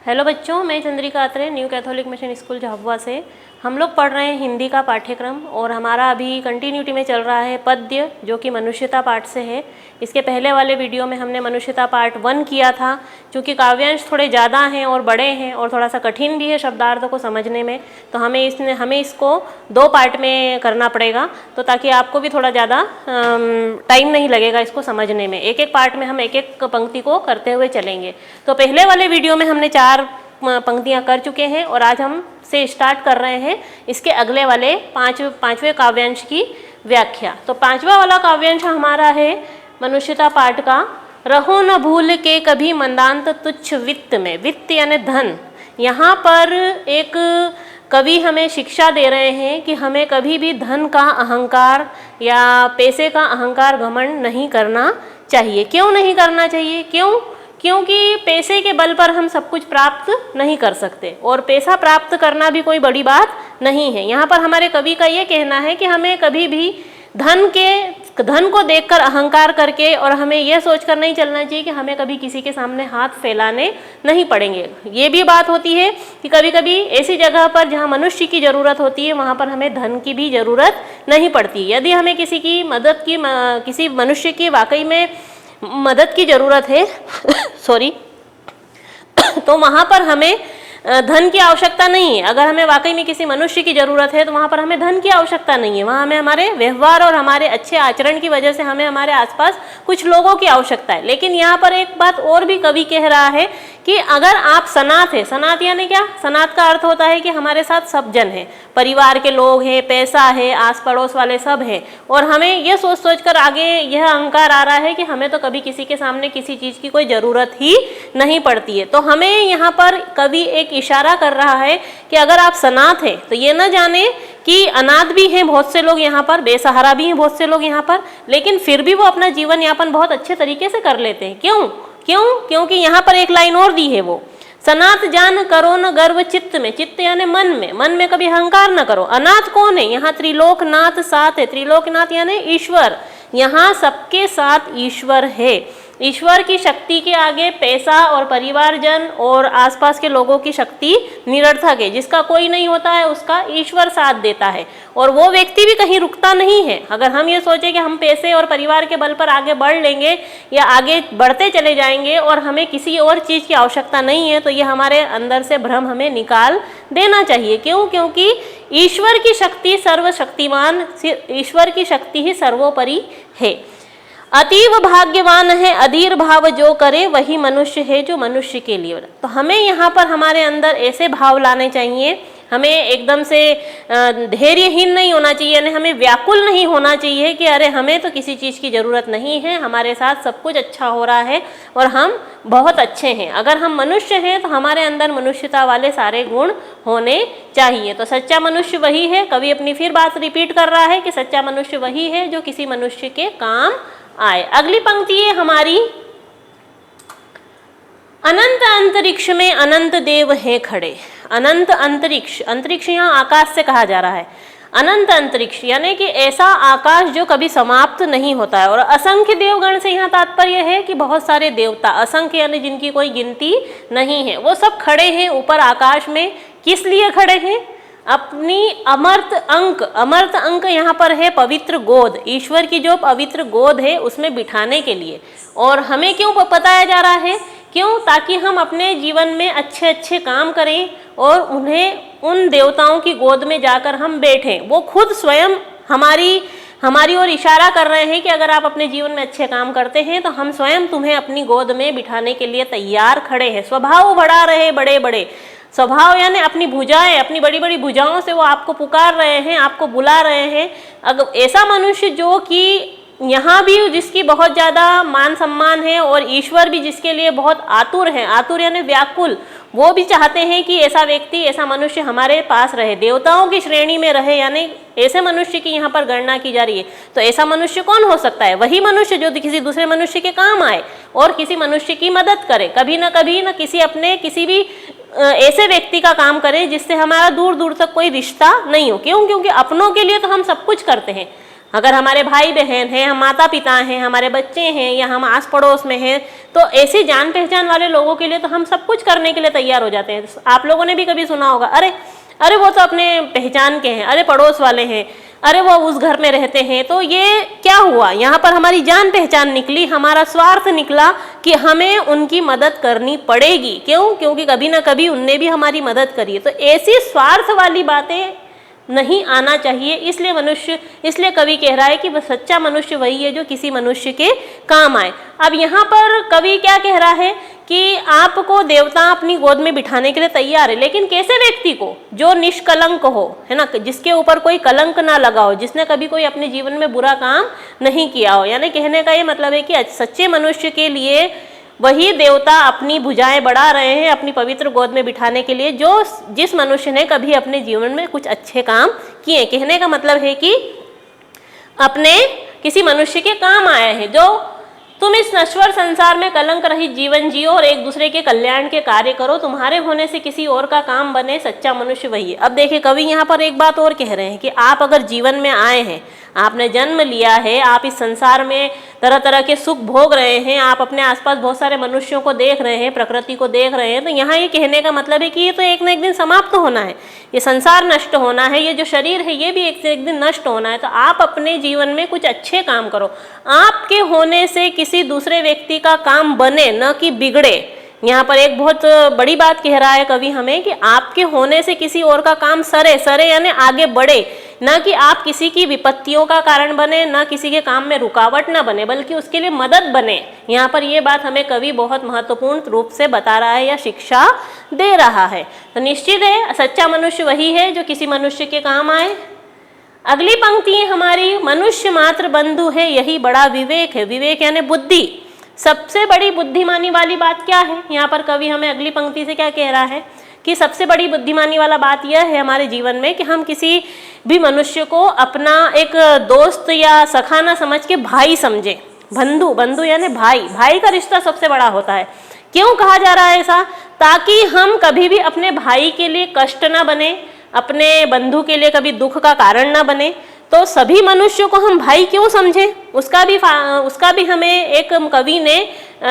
Hello बच्चों, मैं Chandrika Atre new Catholic mission school Jhabua से। हम लोग पढ़ रहे हैं हिंदी का पाठ्यक्रम और हमारा अभी कंटिन्यूटी में चल रहा है पद्य, जो कि मनुष्यता पाठ से है। इसके पहले वाले वीडियो में हमने मनुष्यता पाठ 1 किया था। चूँकि काव्यांश थोड़े ज़्यादा हैं और बड़े हैं और थोड़ा सा कठिन भी है शब्दार्थों को समझने में, तो हमें इसको 2 पार्ट में करना पड़ेगा, तो ताकि आपको भी थोड़ा ज़्यादा टाइम नहीं लगेगा इसको समझने में। एक एक पार्ट में हम एक एक पंक्ति को करते हुए चलेंगे। तो पहले वाले वीडियो में हमने 4 पंक्तियां कर चुके हैं और आज हम से स्टार्ट कर रहे हैं इसके अगले वाले पांचवें काव्यांश की व्याख्या। तो 5वां वाला काव्यांश हमारा है मनुष्यता पाठ का, रहो न भूल के कभी मंदांत तुच्छ वित्त में। वित्त यानी धन। यहाँ पर एक कवि हमें शिक्षा दे रहे हैं कि हमें कभी भी धन का अहंकार या पैसे का अहंकार घमंड नहीं करना चाहिए। क्यों नहीं करना चाहिए? क्योंकि पैसे के बल पर हम सब कुछ प्राप्त नहीं कर सकते और पैसा प्राप्त करना भी कोई बड़ी बात नहीं है। यहाँ पर हमारे कवि का ये कहना है कि हमें कभी भी धन को देखकर अहंकार करके और हमें यह सोचकर नहीं चलना चाहिए कि हमें कभी किसी के सामने हाथ फैलाने नहीं पड़ेंगे। ये भी बात होती है कि कभी कभी ऐसी जगह पर जहाँ मनुष्य की ज़रूरत होती है वहाँ पर हमें धन की भी ज़रूरत नहीं पड़ती। यदि हमें किसी मनुष्य की वाकई में मदद की ज़रूरत है तो वहाँ पर हमें धन की आवश्यकता नहीं है। अगर हमें वाकई में किसी मनुष्य की ज़रूरत है तो वहाँ पर हमें धन की आवश्यकता नहीं है। वहाँ हमें हमारे व्यवहार और हमारे अच्छे आचरण की वजह से हमें हमारे आसपास कुछ लोगों की आवश्यकता है। लेकिन यहाँ पर एक बात और भी कवि कह रहा है कि अगर आप सनात है, सनात यानी क्या? सनात का अर्थ होता है कि हमारे साथ सब जन हैं, परिवार के लोग हैं, पैसा है, आस पड़ोस वाले सब हैं, और हमें ये सोच कर आगे यह अहंकार आ रहा है कि हमें तो कभी किसी के सामने किसी चीज़ की कोई ज़रूरत ही नहीं पड़ती है। तो हमें यहाँ पर कवि एक इशारा कर रहा है कि अगर आप सनात हैं तो ये न जाने कि अनाथ भी हैं बहुत से लोग यहाँ पर, बेसहारा भी हैं बहुत से लोग यहाँ पर, लेकिन फिर भी वो अपना जीवन यापन बहुत अच्छे तरीके से कर लेते हैं। क्योंकि यहाँ पर एक लाइन और दी है, वो सनात जान करो न गर्व चित्त में। चित्त यानी मन में कभी अहंकार न करो। अनाथ कौन है? यहाँ त्रिलोकनाथ साथ है। त्रिलोकनाथ यानी ईश्वर। यहाँ सबके साथ ईश्वर है। ईश्वर की शक्ति के आगे पैसा और परिवारजन और आसपास के लोगों की शक्ति निरर्थक है। जिसका कोई नहीं होता है उसका ईश्वर साथ देता है और वो व्यक्ति भी कहीं रुकता नहीं है। अगर हम ये सोचें कि हम पैसे और परिवार के बल पर आगे बढ़ लेंगे या आगे बढ़ते चले जाएंगे और हमें किसी और चीज़ की आवश्यकता नहीं है, तो ये हमारे अंदर से भ्रम हमें निकाल देना चाहिए। क्योंकि ईश्वर की शक्ति सर्वशक्तिमान, ईश्वर की शक्ति ही सर्वोपरि है। अतीव भाग्यवान है अधीर भाव जो करे, वही मनुष्य है जो मनुष्य के लिए। तो हमें यहाँ पर हमारे अंदर ऐसे भाव लाने चाहिए। हमें एकदम से धैर्यहीन नहीं होना चाहिए, यानी हमें व्याकुल नहीं होना चाहिए कि अरे हमें तो किसी चीज़ की ज़रूरत नहीं है, हमारे साथ सब कुछ अच्छा हो रहा है और हम बहुत अच्छे हैं। अगर हम मनुष्य हैं तो हमारे अंदर मनुष्यता वाले सारे गुण होने चाहिए। तो सच्चा मनुष्य वही है। कवि अपनी फिर बात रिपीट कर रहा है कि सच्चा मनुष्य वही है जो किसी मनुष्य के काम आए। अगली पंक्ति है हमारी, अनंत अंतरिक्ष में अनंत देव हैं खड़े। अनंत अंतरिक्ष, अंतरिक्ष यहाँ आकाश से कहा जा रहा है। अनंत अंतरिक्ष यानी कि ऐसा आकाश जो कभी समाप्त नहीं होता है। और असंख्य देवगण से यहाँ तात्पर्य है कि बहुत सारे देवता, असंख्य यानी जिनकी कोई गिनती नहीं है, वो सब खड़े हैं ऊपर आकाश में। किस लिए खड़े हैं? अपनी अमर्त अंक यहाँ पर है पवित्र गोद, ईश्वर की जो पवित्र गोद है उसमें बिठाने के लिए। और हमें क्यों बताया जा रहा है? ताकि हम अपने जीवन में अच्छे अच्छे काम करें और उन देवताओं की गोद में जाकर हम बैठें। वो खुद स्वयं हमारी ओर इशारा कर रहे हैं कि अगर आप अपने जीवन में अच्छे काम करते हैं तो हम स्वयं तुम्हें अपनी गोद में बिठाने के लिए तैयार खड़े हैं। स्वभाव बढ़ा रहे बड़े बड़े, स्वभाव यानी अपनी भुजाएं, अपनी बड़ी बड़ी भुजाओं से वो आपको पुकार रहे हैं, आपको बुला रहे हैं। अगर ऐसा मनुष्य जो कि यहाँ भी जिसकी बहुत ज़्यादा मान सम्मान है और ईश्वर भी जिसके लिए बहुत आतुर है, आतुर यानी व्याकुल, वो भी चाहते हैं कि ऐसा व्यक्ति, ऐसा मनुष्य हमारे पास रहे, देवताओं की श्रेणी में रहे, यानी ऐसे मनुष्य की यहाँ पर गणना की जा रही है। तो ऐसा मनुष्य कौन हो सकता है? वही मनुष्य जो किसी दूसरे मनुष्य के काम आए और किसी मनुष्य की मदद करे, कभी न किसी भी ऐसे व्यक्ति का काम करें जिससे हमारा दूर दूर तक कोई रिश्ता नहीं हो। क्योंकि अपनों के लिए तो हम सब कुछ करते हैं, अगर हमारे भाई बहन हैं, हम माता पिता हैं, हमारे बच्चे हैं, या हम आस पड़ोस में हैं, तो ऐसे जान पहचान वाले लोगों के लिए तो हम सब कुछ करने के लिए तैयार हो जाते हैं। आप लोगों ने भी कभी सुना होगा, अरे अरे वो तो अपने पहचान के हैं, अरे पड़ोस वाले हैं, अरे वो उस घर में रहते हैं। तो ये क्या हुआ, यहाँ पर हमारी जान पहचान निकली, हमारा स्वार्थ निकला कि हमें उनकी मदद करनी पड़ेगी। क्यों? क्योंकि कभी ना कभी उनने भी हमारी मदद करी है। तो ऐसी स्वार्थ वाली बातें नहीं आना चाहिए। इसलिए कवि कह रहा है कि वह सच्चा मनुष्य वही है जो किसी मनुष्य के काम आए। अब यहाँ पर कवि क्या कह रहा है कि आपको देवता अपनी गोद में बिठाने के लिए तैयार है, लेकिन कैसे व्यक्ति को? जो निष्कलंक हो, है ना, जिसके ऊपर कोई कलंक ना लगा हो, जिसने कभी कोई अपने जीवन में बुरा काम नहीं किया हो। यानी कहने का ये मतलब है कि सच्चे मनुष्य के लिए वही देवता अपनी भुजाएं बढ़ा रहे हैं अपनी पवित्र गोद में बिठाने के लिए, जिस मनुष्य ने कभी अपने जीवन में कुछ अच्छे काम किए। कहने का मतलब है कि अपने किसी मनुष्य के काम आए हैं। जो तुम इस नश्वर संसार में कलंक रहित जीवन जियो और एक दूसरे के कल्याण के कार्य करो, तुम्हारे होने से किसी और का काम बने, सच्चा मनुष्य वही है। अब देखिए कवि यहाँ पर एक बात और कह रहे हैं कि आप अगर जीवन में आए हैं, आपने जन्म लिया है, आप इस संसार में तरह तरह के सुख भोग रहे हैं, आप अपने आसपास बहुत सारे मनुष्यों को देख रहे हैं, प्रकृति को देख रहे हैं, तो यहाँ ये कहने का मतलब है कि ये तो एक न एक दिन समाप्त होना है, ये संसार नष्ट होना है, ये जो शरीर है ये भी एक से एक दिन नष्ट होना है। तो आप अपने जीवन में कुछ अच्छे काम करो, आपके होने से किसी दूसरे व्यक्ति का काम बने, न कि बिगड़े। यहाँ पर एक बहुत बड़ी बात कह रहा है कवि हमें कि आपके होने से किसी और का काम सरे यानी आगे बढ़े, न कि आप किसी की विपत्तियों का कारण बने, न किसी के काम में रुकावट न बने, बल्कि उसके लिए मदद बने। यहाँ पर ये बात हमें कवि बहुत महत्वपूर्ण रूप से बता रहा है या शिक्षा दे रहा है। तो निश्चित है सच्चा मनुष्य वही है जो किसी मनुष्य के काम आए। अगली पंक्ति हमारी, मनुष्य मात्र बंधु है यही बड़ा विवेक है। विवेक यानी बुद्धि। सबसे बड़ी बुद्धिमानी वाली बात क्या है? यहाँ पर कवि हमें अगली पंक्ति से क्या कह रहा है कि सबसे बड़ी बुद्धिमानी वाला बात यह है हमारे जीवन में कि हम किसी भी मनुष्य को अपना एक दोस्त या सखा ना समझ के भाई समझे। बंधु यानी भाई का रिश्ता सबसे बड़ा होता है। क्यों कहा जा रहा है ऐसा? ताकि हम कभी भी अपने भाई के लिए कष्ट ना बने, अपने बंधु के लिए कभी दुख का कारण ना बने। तो सभी मनुष्यों को हम भाई क्यों समझे, उसका भी हमें एक कवि ने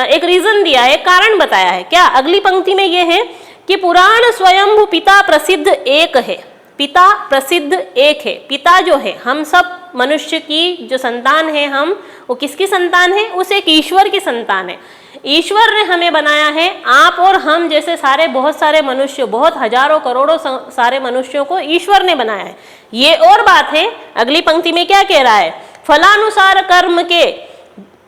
एक रीजन दिया है, कारण बताया है। क्या? अगली पंक्ति में ये है कि पुराण स्वयंभू पिता प्रसिद्ध एक है। पिता प्रसिद्ध एक है। पिता जो है, हम सब मनुष्य की जो संतान है, हम वो किसकी संतान है? उस एक ईश्वर की संतान है। ईश्वर ने हमें बनाया है। आप और हम जैसे बहुत सारे मनुष्य, बहुत हजारों करोड़ों सारे मनुष्यों को ईश्वर ने बनाया है। ये और बात है। अगली पंक्ति में क्या कह रहा है? फलानुसार कर्म के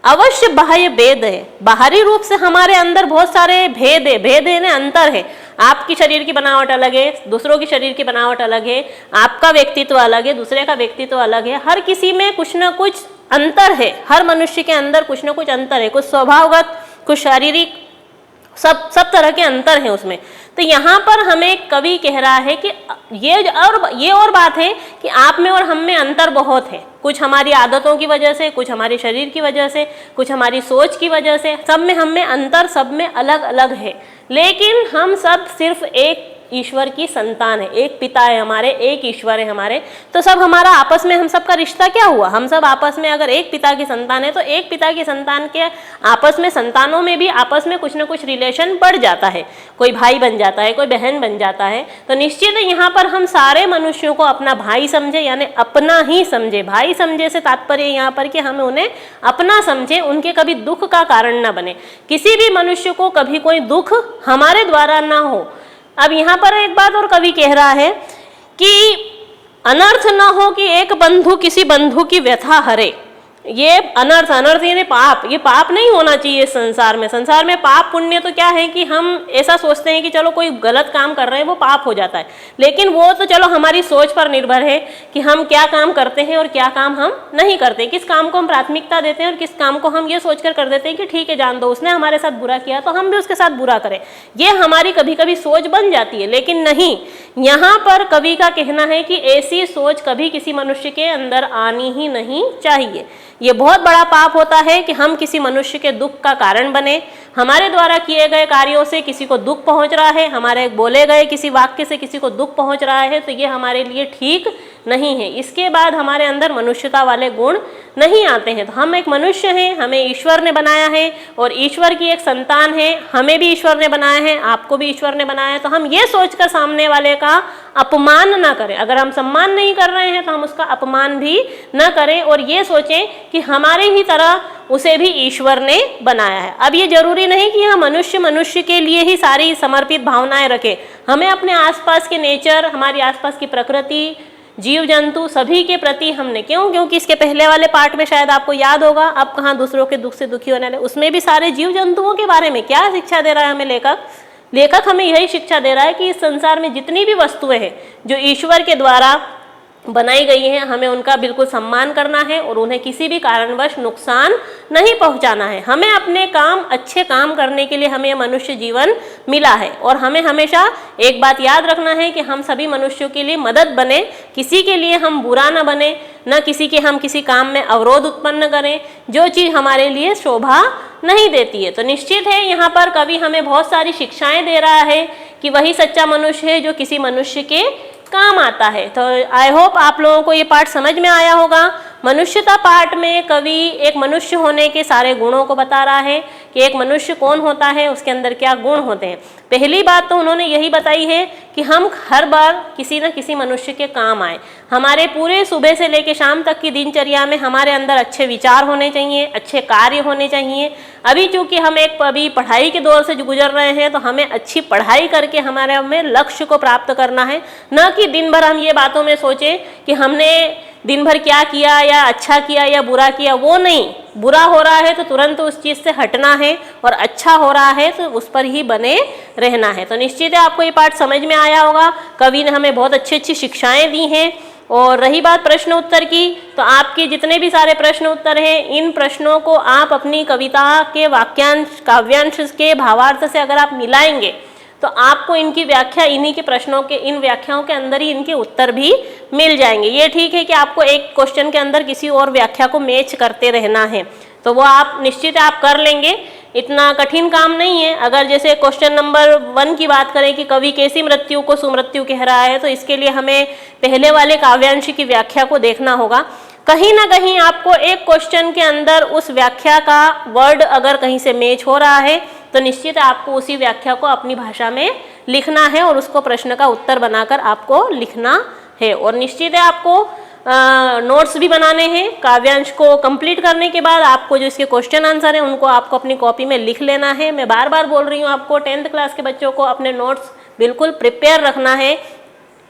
अवश्य बाह्य भेद है। बाहरी रूप से हमारे अंदर बहुत सारे भेद है। भेद है ना, अंतर है। आपकी शरीर की बनावट अलग है, दूसरों की शरीर की बनावट अलग है, आपका व्यक्तित्व अलग है, दूसरे का व्यक्तित्व अलग है। हर किसी में कुछ ना कुछ अंतर है। हर मनुष्य के अंदर कुछ ना कुछ अंतर है, कुछ स्वभावगत, कुछ शारीरिक, सब तरह के अंतर हैं उसमें। तो यहाँ पर हमें कवि कह रहा है कि ये और बात है कि आप में और हम में अंतर बहुत है। कुछ हमारी आदतों की वजह से, कुछ हमारे शरीर की वजह से, कुछ हमारी सोच की वजह से, सब में हम में अंतर, सब में अलग अलग है। लेकिन हम सब सिर्फ एक ईश्वर की संतान है। एक पिता है हमारे, एक ईश्वर है हमारे। तो सब हमारा आपस में हम सबका रिश्ता क्या हुआ? हम सब आपस में अगर एक पिता की संतान है तो एक पिता की संतान के आपस में, संतानों में भी आपस में कुछ ना कुछ रिलेशन बढ़ जाता है। कोई भाई बन जाता है, कोई बहन बन जाता है। तो निश्चित है यहाँ पर हम सारे मनुष्यों को अपना भाई समझे, यानी अपना ही समझे। भाई समझे से तात्पर्य यहाँ पर कि हमें उन्हें अपना समझे, उनके कभी दुख का कारण ना बने। किसी भी मनुष्य को कभी कोई दुख हमारे द्वारा ना हो। अब यहाँ पर एक बात और कवि कह रहा है कि अनर्थ न हो कि एक बंधु किसी बंधु की व्यथा हरे। ये अनर्थ यानी पाप, ये पाप नहीं होना चाहिए संसार में। संसार में पाप पुण्य तो क्या है कि हम ऐसा सोचते हैं कि चलो कोई गलत काम कर रहे हैं वो पाप हो जाता है, लेकिन वो तो चलो हमारी सोच पर निर्भर है कि हम क्या काम करते हैं और क्या काम हम नहीं करते, किस काम को हम प्राथमिकता देते हैं और किस काम को हम ये सोचकर कर देते हैं कि ठीक है जान दो, उसने हमारे साथ बुरा किया तो हम भी उसके साथ बुरा करें। ये हमारी कभी कभी सोच बन जाती है। लेकिन नहीं, यहाँ पर कवि का कहना है कि ऐसी सोच कभी किसी मनुष्य के अंदर आनी ही नहीं चाहिए। ये बहुत बड़ा पाप होता है कि हम किसी मनुष्य के दुख का कारण बने। हमारे द्वारा किए गए कार्यों से किसी को दुख पहुंच रहा है, हमारे बोले गए किसी वाक्य से किसी को दुख पहुंच रहा है, तो ये हमारे लिए ठीक नहीं है। इसके बाद हमारे अंदर मनुष्यता वाले गुण नहीं आते हैं। तो हम एक मनुष्य हैं, हमें ईश्वर ने बनाया है और ईश्वर की एक संतान है, हमें भी ईश्वर ने बनाया है, आपको भी ईश्वर ने बनाया है। तो हम ये सोचकर सामने वाले का अपमान ना करें। अगर हम सम्मान नहीं कर रहे हैं तो हम उसका अपमान भी न करें और ये सोचें कि हमारे ही तरह उसे भी ईश्वर ने बनाया है। अब ये जरूरी नहीं कि हम मनुष्य के लिए ही सारी समर्पित भावनाएं रखें। हमें अपने आसपास के नेचर, हमारी आसपास की प्रकृति, जीव जंतु सभी के प्रति हमने क्योंकि इसके पहले वाले पार्ट में शायद आपको याद होगा, अब कहाँ दूसरों के दुख से दुखी होने वाले, उसमें भी सारे जीव जंतुओं के बारे में क्या शिक्षा दे रहा है हमें लेखक हमें यही शिक्षा दे रहा है कि इस संसार में जितनी भी वस्तुएं हैं जो ईश्वर के द्वारा बनाई गई हैं, हमें उनका बिल्कुल सम्मान करना है और उन्हें किसी भी कारणवश नुकसान नहीं पहुंचाना है। हमें अपने अच्छे काम करने के लिए हमें मनुष्य जीवन मिला है और हमें हमेशा एक बात याद रखना है कि हम सभी मनुष्यों के लिए मदद बने, किसी के लिए हम बुरा न बने, न हम किसी काम में अवरोध उत्पन्न करें जो चीज़ हमारे लिए शोभा नहीं देती है। तो निश्चित है यहाँ पर कवि हमें बहुत सारी शिक्षाएं दे रहा है कि वही सच्चा मनुष्य है जो किसी मनुष्य के काम आता है। तो आई होप आप लोगों को ये पाठ समझ में आया होगा। मनुष्यता पाठ में कवि एक मनुष्य होने के सारे गुणों को बता रहा है कि एक मनुष्य कौन होता है, उसके अंदर क्या गुण होते हैं। पहली बात तो उन्होंने यही बताई है कि हम हर बार किसी न किसी मनुष्य के काम आए। हमारे पूरे सुबह से लेकर शाम तक की दिनचर्या में हमारे अंदर अच्छे विचार होने चाहिए, अच्छे कार्य होने चाहिए। अभी चूंकि हम अभी पढ़ाई के दौर से गुजर रहे हैं तो हमें अच्छी पढ़ाई करके हमारे हमें लक्ष्य को प्राप्त करना है, न कि दिन भर हम ये बातों में सोचें कि हमने दिन भर क्या किया या अच्छा किया या बुरा किया। वो नहीं, बुरा हो रहा है तो तुरंत उस चीज़ से हटना है और अच्छा हो रहा है तो उस पर ही बने रहना है। तो निश्चित है आपको ये पाठ समझ में आया होगा। कवि ने हमें बहुत अच्छी शिक्षाएं दी हैं। और रही बात प्रश्न उत्तर की, तो आपके जितने भी सारे प्रश्न उत्तर हैं, इन प्रश्नों को आप अपनी कविता के वाक्यांश, काव्यांश के भावार्थ से अगर आप मिलाएंगे तो आपको इनकी व्याख्या, इन्हीं के प्रश्नों के, इन व्याख्याओं के अंदर ही इनके उत्तर भी मिल जाएंगे। ये ठीक है कि आपको एक क्वेश्चन के अंदर किसी और व्याख्या को मैच करते रहना है, तो वो आप निश्चित आप कर लेंगे, इतना कठिन काम नहीं है। अगर जैसे क्वेश्चन नंबर 1 की बात करें कि कवि कैसी मृत्यु को सुमृत्यु कह रहा है, तो इसके लिए हमें पहले वाले काव्यांश की व्याख्या को देखना होगा। कहीं ना कहीं आपको एक क्वेश्चन के अंदर उस व्याख्या का वर्ड अगर कहीं से मैच हो रहा है तो निश्चित आपको उसी व्याख्या को अपनी भाषा में लिखना है और उसको प्रश्न का उत्तर बनाकर आपको लिखना है। और निश्चित है आपको नोट्स भी बनाने हैं। काव्यांश को कंप्लीट करने के बाद आपको जो इसके क्वेश्चन आंसर हैं उनको आपको अपनी कॉपी में लिख लेना है। मैं बार बार बोल रही हूँ आपको, 10th क्लास के बच्चों को अपने नोट्स बिल्कुल प्रिपेयर रखना है।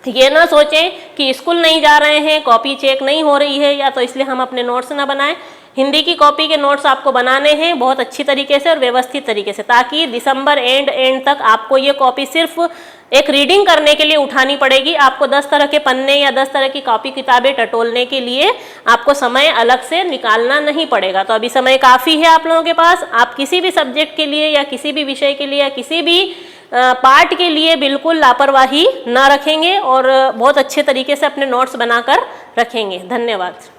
ये ना सोचें कि स्कूल नहीं जा रहे हैं, कॉपी चेक नहीं हो रही है या तो इसलिए हम अपने नोट्स ना बनाएं। हिंदी की कॉपी के नोट्स आपको बनाने हैं बहुत अच्छी तरीके से और व्यवस्थित तरीके से, ताकि दिसंबर एंड तक आपको ये कॉपी सिर्फ एक रीडिंग करने के लिए उठानी पड़ेगी। आपको 10 तरह के पन्ने या 10 तरह की कॉपी किताबें टटोलने के लिए आपको समय अलग से निकालना नहीं पड़ेगा। तो अभी समय काफ़ी है आप लोगों के पास। आप किसी भी सब्जेक्ट के लिए या किसी भी विषय के लिए या किसी भी पार्ट के लिए बिल्कुल लापरवाही ना रखेंगे और बहुत अच्छे तरीके से अपने नोट्स बनाकर रखेंगे। धन्यवाद।